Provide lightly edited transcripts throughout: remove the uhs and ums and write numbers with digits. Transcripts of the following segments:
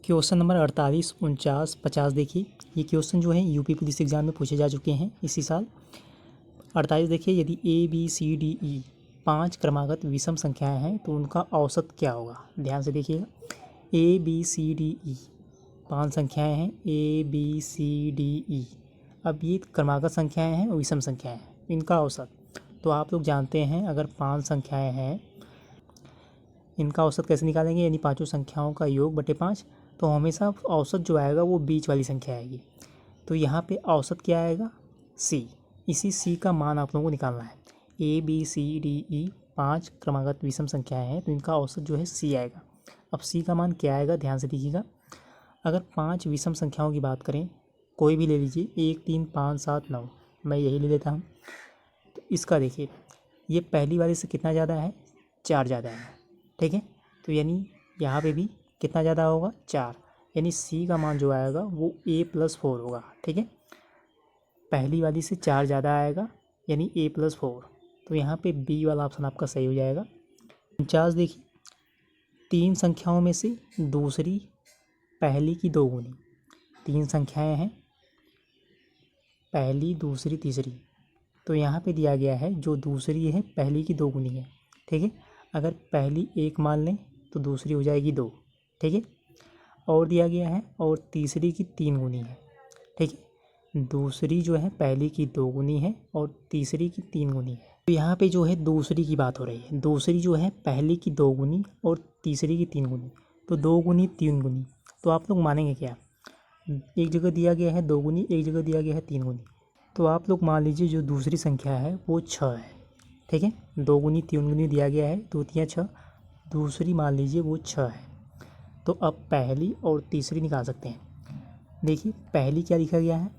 Question number 48, 49, 50 देखिए। ये question जो है यूपी पुलिस एग्जाम में पूछे जा चुके हैं इसी साल। 48 देखिए, यदि A B C D E 5 क्रमागत विषम संख्याएं हैं तो उनका औसत क्या होगा। ध्यान से देखिएगा, A B C D E 5 संख्याएं हैं, A B C D E. अब ये क्रमागत संख्याएं हैं और विषम संख्याएं हैं, इनका औसत तो आप लोग जानते हैं। अगर 5 संख्याएं हैं, इनका औसत कैसे निकालेंगे, यानी पांचों संख्याओं का योग बटे 5। तो हमेशा औसत जो आएगा वो बीच वाली संख्या आएगी। तो यहाँ पे औसत क्या आएगा, सी। इसी सी का मान आप लोगों को निकालना है। A B C D E 5 क्रमागत विषम संख्याएं हैं तो इनका औसत जो है सी आएगा। अब सी का मान क्या आएगा, ध्यान से देखिएगा। अगर 5 विषम संख्याओं की बात करें, कोई भी ले लीजिए, 1 3 5 7 9, मैं यही ले लेता हूँ। तो इसका देखिए, ये पहली वाले से कितना ज़्यादा है, 4 ज़्यादा है, ठीक है। तो यानी यहाँ पे भी कितना ज़्यादा होगा, 4। यानी सी का मान जो आएगा वो a+4 होगा, ठीक है। पहली वाली से 4 ज़्यादा आएगा यानी a+4। तो यहाँ पे बी वाला ऑप्शन आपका सही हो जाएगा। 49 देखिए, 3 संख्याओं में से दूसरी पहली की 2 गुनी। 3 संख्याएं हैं, पहली दूसरी तीसरी। तो यहाँ पे दिया गया है जो दूसरी है पहली की 2 गुनी है, ठीक है। अगर पहली 1 मान लें तो दूसरी हो जाएगी 2, ठीक है। और दिया गया है और तीसरी की 3 गुनी है, ठीक है। दूसरी जो है पहली की 2 गुनी है और तीसरी की 3 गुनी है। तो यहाँ पे जो है दूसरी की बात हो रही है। दूसरी जो है पहली की 2 गुनी और तीसरी की 3 गुनी। तो 2 गुनी 3 गुनी, तो आप लोग मानेंगे क्या, एक जगह दिया गया है 2 गुनी, एक जगह दिया गया है 3 गुनी। तो आप लोग मान लीजिए जो दूसरी संख्या है वो 6 है, ठीक है। 2 गुनी 3 गुनी दिया गया है, 2 3 6, दूसरी मान लीजिए वो 6 है। तो अब पहली और तीसरी निकाल सकते हैं। देखिए पहली क्या लिखा गया है,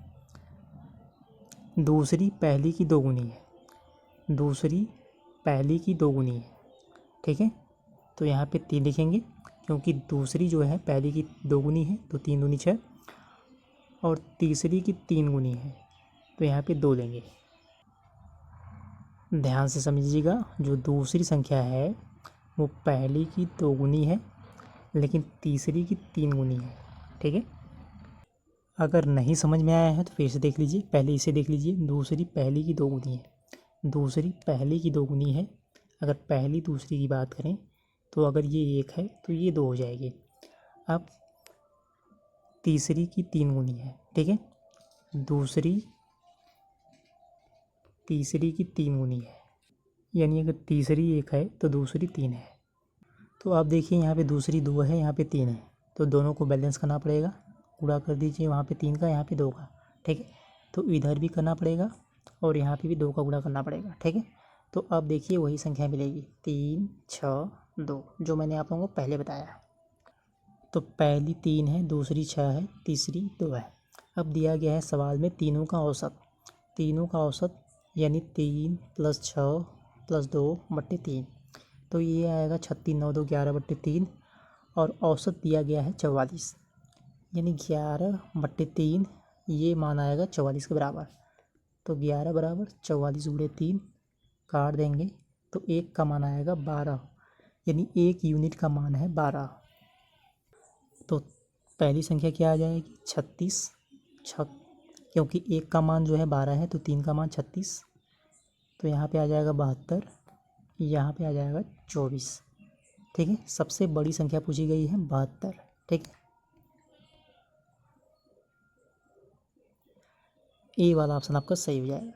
दूसरी पहली की 2 गुनी है, दूसरी पहली की 2 गुनी है, ठीक है। तो यहाँ पे 3 लिखेंगे क्योंकि दूसरी जो है पहली की 2 गुनी है, तो 3 दूनी 6, और तीसरी की 3 गुनी है, तो यहाँ पे 2 लेंगे। ध्यान से समझिएगा, जो दूसरी संख्या है वो पहली की 2 गुनी है लेकिन तीसरी की 3 गुनी है, ठीक है। अगर नहीं समझ में आया है तो फिर से देख लीजिए, पहले इसे देख लीजिए। दूसरी पहली की 2 गुनी है, दूसरी पहली की 2 गुनी है। अगर पहली दूसरी की बात करें तो अगर ये 1 है तो ये 2 हो जाएगी। अब तीसरी की 3 गुनी है, ठीक है। दूसरी तीसरी की 3 गुनी है, यानी अगर तीसरी 1 है तो दूसरी 3 है। तो आप देखिए यहाँ पे दूसरी 2 है, यहाँ पे 3 है, तो दोनों को बैलेंस करना पड़ेगा। गुणा कर दीजिए, वहाँ पे 3 का, यहाँ पे 2 का, ठीक है। तो इधर भी करना पड़ेगा और यहाँ पे भी 2 का गुणा करना पड़ेगा, ठीक है। तो अब देखिए वही संख्या मिलेगी 3 6 2, जो मैंने आप लोगों को पहले बताया। तो पहली 3 है, दूसरी 6 है, तीसरी 2 है। अब दिया गया है सवाल में तीनों का औसत। तीनों का औसत यानी 3 + 6 + 2 बट्टे 3, तो ये आएगा 36 9 2 11 बट्टे 3, और औसत दिया गया है 44, यानी 11 बट्टे 3, ये मान आएगा 44 के बराबर। तो 11 बराबर 44 गुणे 3 काट देंगे तो 1 का मान आएगा 12, यानी 1 यूनिट का मान है 12। तो पहली संख्या क्या आ जाएगी, 36, क्योंकि 1 का मान जो है 12 है तो 3 का मान 36, तो यहाँ पे आ जाएगा 72, यहाँ पे आ जाएगा 24, ठीक है। सबसे बड़ी संख्या पूछी गई है 72, ठीक है। ए वाला ऑप्शन आपका सही हो जाएगा।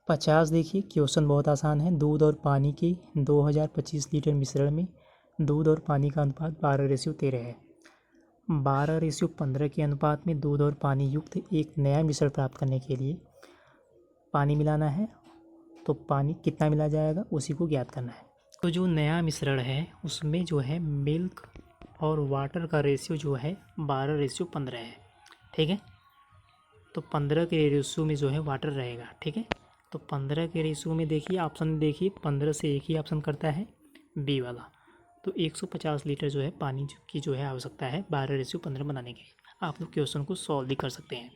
50 देखिए, क्वेश्चन बहुत आसान है। दूध और पानी के 2025 लीटर मिश्रण में दूध और पानी का अनुपात 12:13 है। 12:15 के अनुपात में दूध और पानी युक्त एक नया मिश्रण प्राप्त करने के लिए पानी मिलाना है, तो पानी कितना मिला जाएगा उसी को ज्ञात करना है। तो जो नया मिश्रण है उसमें जो है मिल्क और वाटर का रेशियो जो है 12:15 है, ठीक है। तो 15 के रेशियो में जो है वाटर रहेगा, ठीक है। तो 15 के रेशियो में देखिए, ऑप्शन देखिए, 15 से एक ही ऑप्शन करता है, बी वाला। तो 150 लीटर जो है पानी की जो है आवश्यकता है 12:15 बनाने के लिए। आप लोग क्वेश्चन को सॉल्व भी कर सकते हैं।